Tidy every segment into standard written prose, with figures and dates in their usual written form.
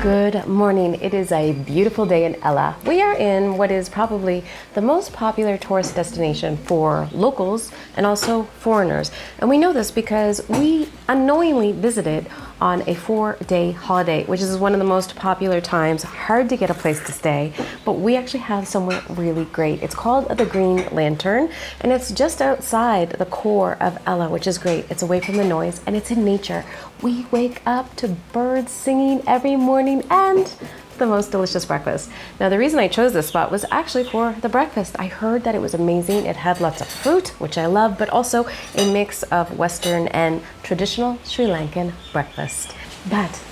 Good morning. It is a beautiful day in Ella. We are in what is probably the most popular tourist destination for locals and also foreigners. And we know this because we unknowingly visited on a 4-day holiday, which is one of the most popular times. Hard to get a place to stay, but we actually have somewhere really great. It's called the Green Lantern, and it's just outside the core of Ella, which is great. It's away from the noise and it's in nature. We wake up to birds singing every morning and the most delicious breakfast. Now, the reason I chose this spot was actually for the breakfast. I heard that it was amazing. It had lots of fruit, which I love, but also a mix of Western and traditional Sri Lankan breakfast. But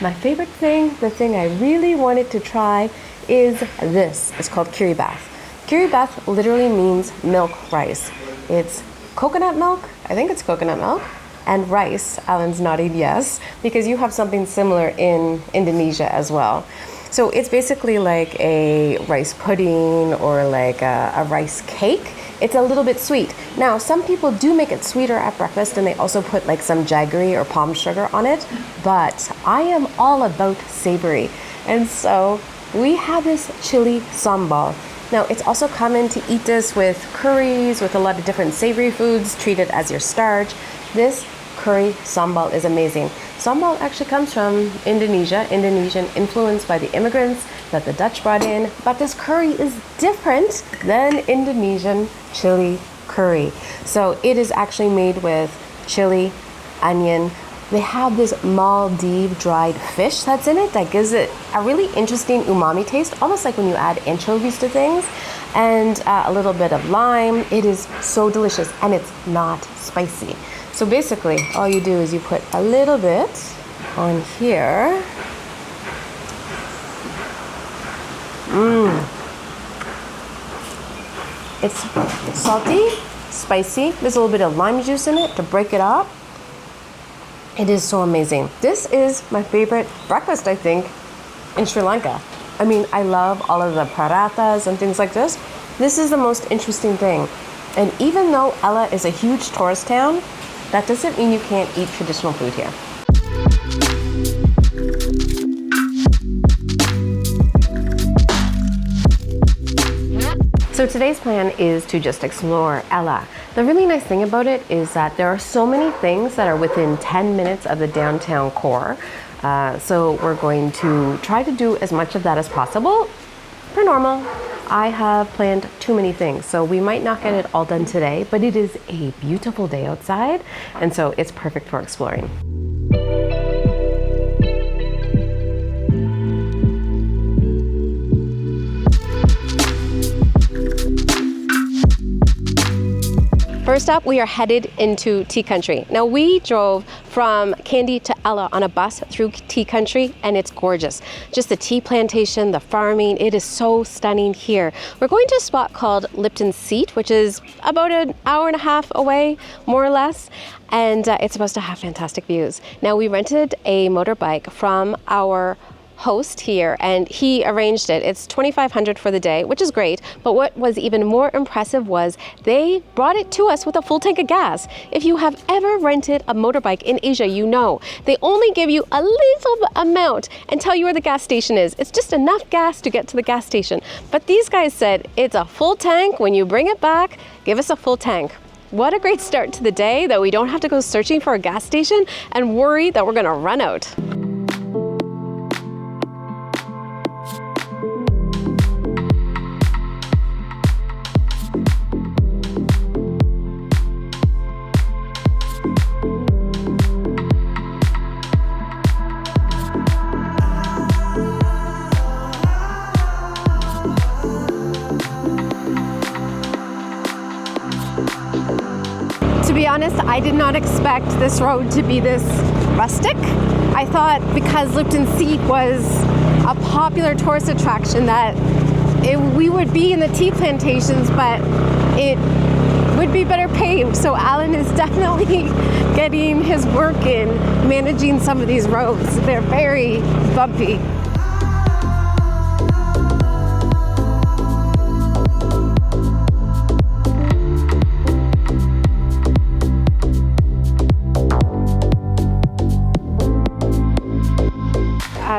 my favorite thing, the thing I really wanted to try is this. It's called Kiribath. Kiribath literally means milk rice. It's coconut milk. I think it's coconut milk. And rice. Alan's nodding yes, because you have something similar in Indonesia as well. So it's basically like a rice pudding or like a rice cake. It's a little bit sweet. Now, some people do make it sweeter at breakfast and they also put like some jaggery or palm sugar on it, but I am all about savory. And so we have this chili sambal. Now, it's also common to eat this with curries, with a lot of different savory foods, treat it as your starch. This curry sambal is amazing. Sambal actually comes from Indonesia, Indonesian influenced by the immigrants that the Dutch brought in, but this curry is different than Indonesian chili curry. So it is actually made with chili, onion. They have this Maldive dried fish that's in it that gives it a really interesting umami taste, almost like when you add anchovies to things, and a little bit of lime. It is so delicious and it's not spicy. So basically, all you do is you put a little bit on here. It's salty, spicy. There's a little bit of lime juice in it to break it up. It is so amazing. This is my favorite breakfast, I think, in Sri Lanka. I mean, I love all of the parathas and things like this. This is the most interesting thing. And even though Ella is a huge tourist town, that doesn't mean you can't eat traditional food here. So today's plan is to just explore Ella. The really nice thing about it is that there are so many things that are within 10 minutes of the downtown core. So we're going to try to do as much of that as possible. Per normal, I have planned too many things, so we might not get it all done today, but it is a beautiful day outside, and so it's perfect for exploring. First up, we are headed into tea country. Now, we drove from Kandy to Ella on a bus through tea country, and it's gorgeous. Just the tea plantation, the farming, it is so stunning here. We're going to a spot called Lipton Seat, which is about an hour and a half away, more or less, and it's supposed to have fantastic views. Now, we rented a motorbike from our host here and he arranged it. It's $2,500 for the day, which is great, but what was even more impressive was they brought it to us with a full tank of gas. If you have ever rented a motorbike in Asia, you know they only give you a little amount and tell you where the gas station is. It's just enough gas to get to the gas station, but these guys said it's a full tank. When you bring it back, give us a full tank. What a great start to the day that we don't have to go searching for a gas station and worry that we're gonna run out. To be honest, I did not expect this road to be this rustic. I thought because Lipton Seat was a popular tourist attraction that we would be in the tea plantations, but it would be better paved. So Alan is definitely getting his work in managing some of these roads. They're very bumpy.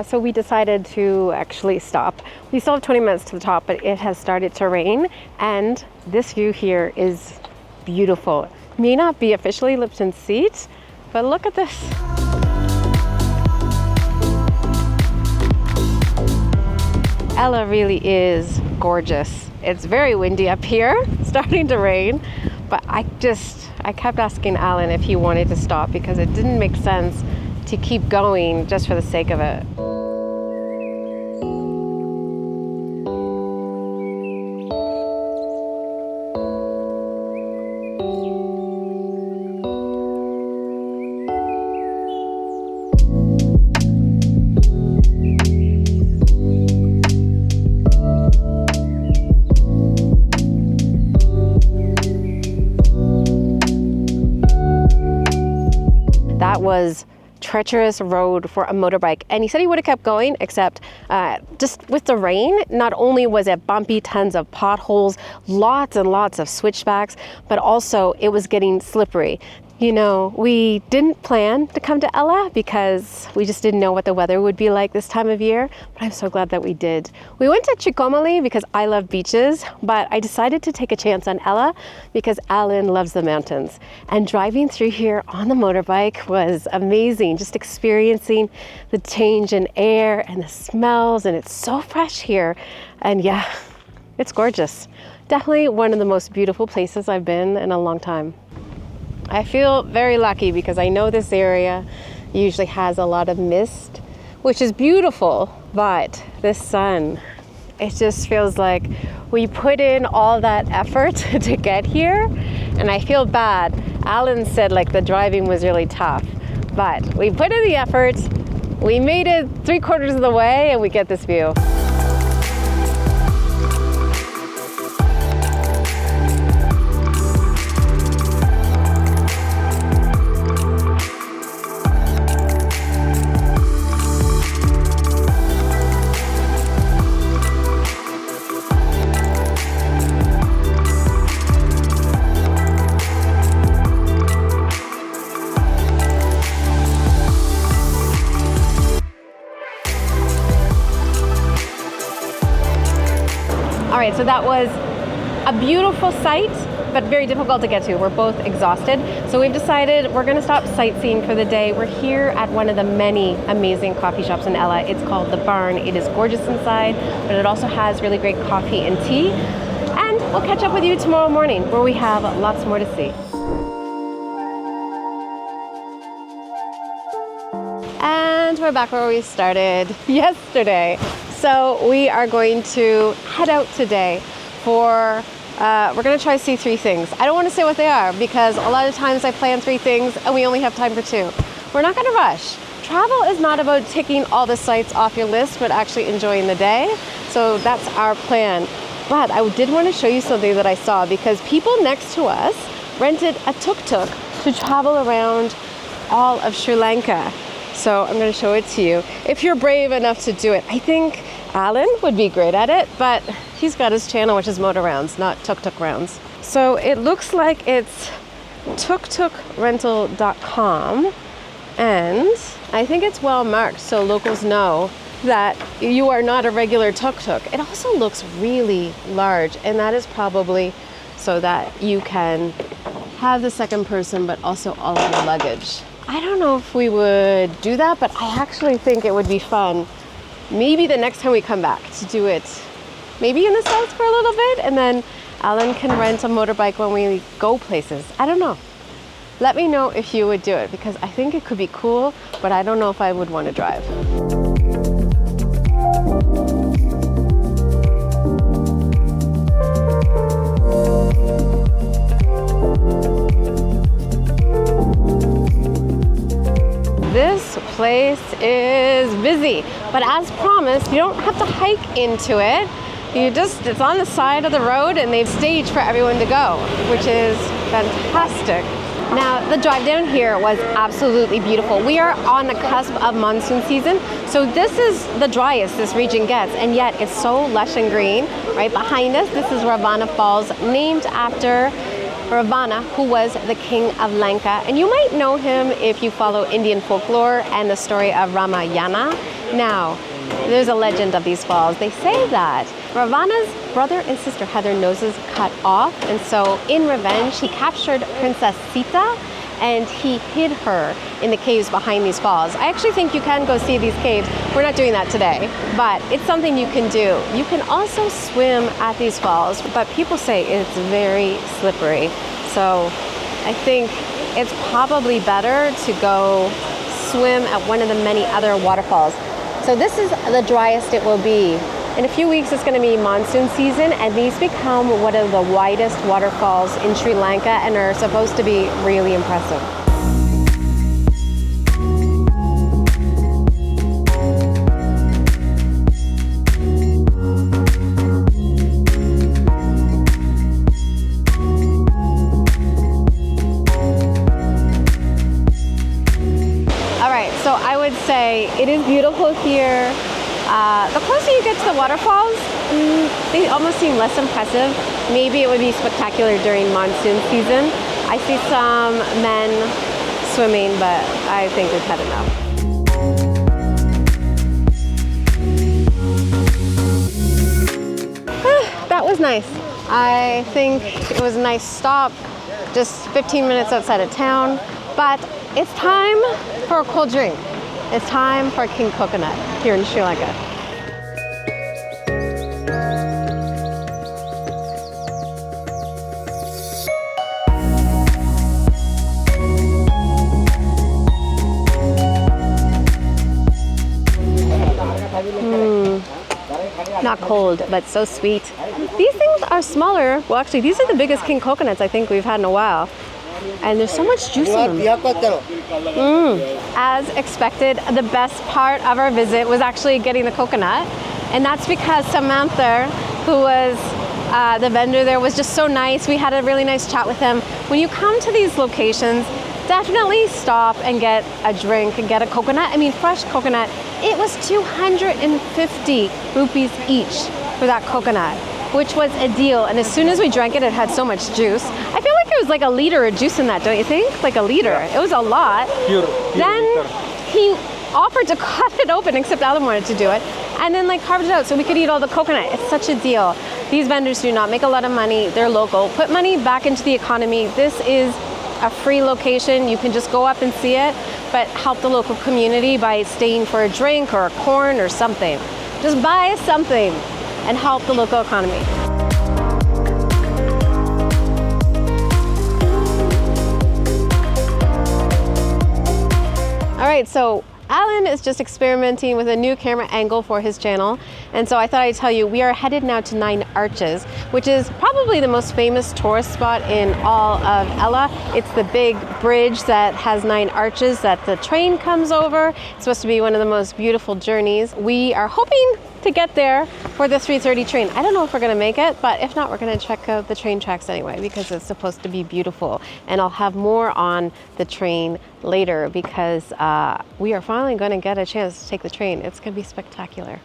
So we decided to actually stop. We still have 20 minutes to the top, but it has started to rain, and this view here is beautiful. May not be officially Lipton seat, but look at this. Ella really is gorgeous. It's very windy up here, starting to rain, but I kept asking Alan if he wanted to stop because it didn't make sense to keep going just for the sake of it. That was treacherous road for a motorbike, and he said he would have kept going, except just with the rain, not only was it bumpy, tons of potholes, lots and lots of switchbacks, but also it was getting slippery. You know, we didn't plan to come to Ella because we just didn't know what the weather would be like this time of year, but I'm so glad that we did. We went to Chikomali because I love beaches, but I decided to take a chance on Ella because Alan loves the mountains. And driving through here on the motorbike was amazing, just experiencing the change in air and the smells, and it's so fresh here. And yeah, it's gorgeous. Definitely one of the most beautiful places I've been in a long time. I feel very lucky because I know this area usually has a lot of mist, which is beautiful, but this sun, it just feels like we put in all that effort to get here, and I feel bad. Alan said like the driving was really tough, but we put in the effort, we made it 3/4 of the way, and we get this view. All right, so that was a beautiful sight, but very difficult to get to. We're both exhausted. So we've decided we're gonna stop sightseeing for the day. We're here at one of the many amazing coffee shops in Ella. It's called The Barn. It is gorgeous inside, but it also has really great coffee and tea. And we'll catch up with you tomorrow morning where we have lots more to see. And we're back where we started yesterday. So we are going to head out today for, we're gonna try to see 3 things. I don't wanna say what they are because a lot of times I plan 3 things and we only have time for 2. We're not gonna rush. Travel is not about ticking all the sites off your list, but actually enjoying the day. So that's our plan. But I did wanna show you something that I saw because people next to us rented a TukTuk to travel around all of Sri Lanka. So I'm going to show it to you if you're brave enough to do it. I think Alan would be great at it, but he's got his channel, which is Motor Rounds, not TukTuk Rounds. So it looks like it's TukTukRental.com, and I think it's well marked so locals know that you are not a regular TukTuk. It also looks really large, and that is probably so that you can have the second person, but also all of your luggage. I don't know if we would do that, but I actually think it would be fun. Maybe the next time we come back to do it, maybe in the south for a little bit, and then Alan can rent a motorbike when we go places. I don't know. Let me know if you would do it because I think it could be cool, but I don't know if I would want to drive. This place is busy, but as promised, you don't have to hike into it. It's on the side of the road and they've staged for everyone to go, which is fantastic. Now, the drive down here was absolutely beautiful. We are on the cusp of monsoon season, so this is the driest this region gets, and yet it's so lush and green. Right behind us, this is Ravana Falls, named after Ravana, who was the king of Lanka. And you might know him if you follow Indian folklore and the story of Ramayana. Now, there's a legend of these falls. They say that Ravana's brother and sister had their noses cut off, and so in revenge, he captured Princess Sita and he hid her in the caves behind these falls. I actually think you can go see these caves. We're not doing that today, but it's something you can do. You can also swim at these falls, but people say it's very slippery. So I think it's probably better to go swim at one of the many other waterfalls. So this is the driest it will be. In a few weeks, it's going to be monsoon season, and these become one of the widest waterfalls in Sri Lanka and are supposed to be really impressive. All right, so I would say it is beautiful here. The closer you get to the waterfalls, they almost seem less impressive. Maybe it would be spectacular during monsoon season. I see some men swimming, but I think we've had enough. That was nice. I think it was a nice stop, just 15 minutes outside of town, but it's time for a cold drink. It's time for king coconut here in Sri Lanka. Not cold, but so sweet. These things are smaller. Well, actually, these are the biggest king coconuts I think we've had in a while. And there's so much juice in them. As expected, the best part of our visit was actually getting the coconut. And that's because Samantha, who was the vendor there, was just so nice. We had a really nice chat with him. When you come to these locations, definitely stop and get a drink and get a coconut. I mean, fresh coconut. It was 250 rupees each for that coconut, which was a deal. And as soon as we drank it, it had so much juice. I feel like it was like a liter of juice in that, don't you think? Like a liter. It was a lot. Then he offered to cut it open, except Alan wanted to do it, and then like carved it out so we could eat all the coconut. It's such a deal. These vendors do not make a lot of money. They're local. Put money back into the economy. This is a free location. You can just go up and see it, but help the local community by staying for a drink or a corn or something. Just buy something and help the local economy. All right, so Alan is just experimenting with a new camera angle for his channel. And so I thought I'd tell you, we are headed now to Nine Arches, which is probably the most famous tourist spot in all of Ella. It's the big bridge that has 9 arches that the train comes over. It's supposed to be one of the most beautiful journeys. We are hoping to get there for the 3:30 train. I don't know if we're gonna make it, but if not, we're gonna check out the train tracks anyway because it's supposed to be beautiful. And I'll have more on the train later because we are finally gonna get a chance to take the train. It's gonna be spectacular.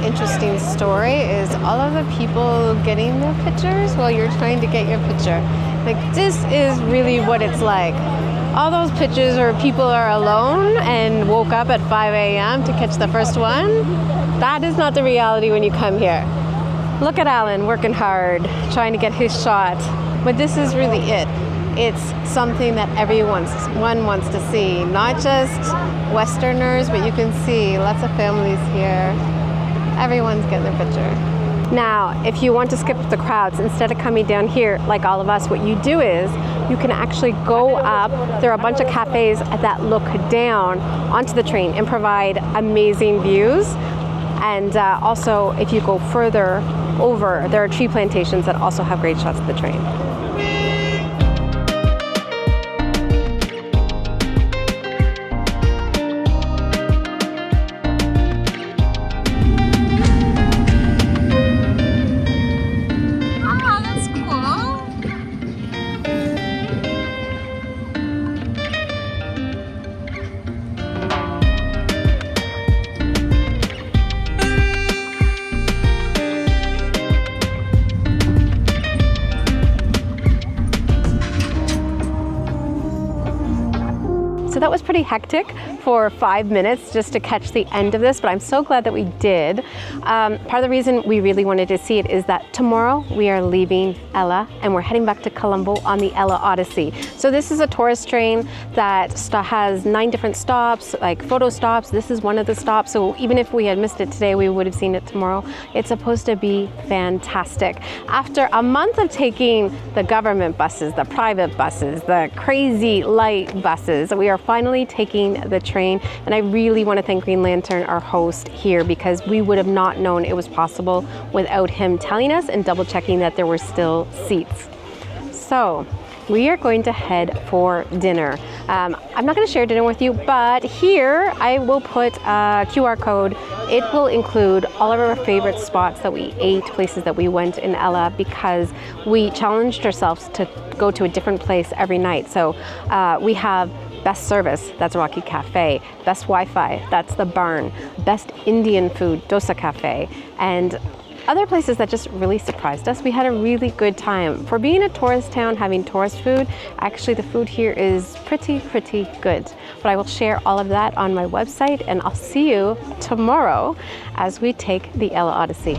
Interesting story is all of the people getting their pictures while you're trying to get your picture. Like, this is really what it's like. All those pictures where people are alone and woke up at 5 a.m. to catch the first one, that is not the reality when you come here. Look at Alan working hard, trying to get his shot. But this is really it. It's something that everyone wants to see, not just Westerners, but you can see lots of families here. Everyone's getting their picture. Now, if you want to skip the crowds, instead of coming down here like all of us, what you do is you can actually go up. There are a bunch of cafes that look down onto the train and provide amazing views. And also, if you go further over, there are tree plantations that also have great shots of the train. So that was pretty hectic for 5 minutes just to catch the end of this, but I'm so glad that we did. Part of the reason we really wanted to see it is that tomorrow we are leaving Ella and we're heading back to Colombo on the Ella Odyssey. So this is a tourist train that has 9 different stops, like photo stops. This is one of the stops, so even if we had missed it today, we would have seen it tomorrow. It's supposed to be fantastic. After a month of taking the government buses, the private buses, the crazy light buses, we are finally taking the train, and I really want to thank Green Lantern, our host here, because we would have not known it was possible without him telling us and double checking that there were still seats. So we are going to head for dinner. I'm not going to share dinner with you, but here I will put a QR code. It will include all of our favorite spots that we ate, places that we went in Ella, because we challenged ourselves to go to a different place every night. So we have best service, that's Rocky Cafe. Best Wi-Fi, that's the Barn. Best Indian food, Dosa Cafe. And other places that just really surprised us. We had a really good time. For being a tourist town, having tourist food, actually the food here is pretty good. But I will share all of that on my website, and I'll see you tomorrow as we take the Ella Odyssey.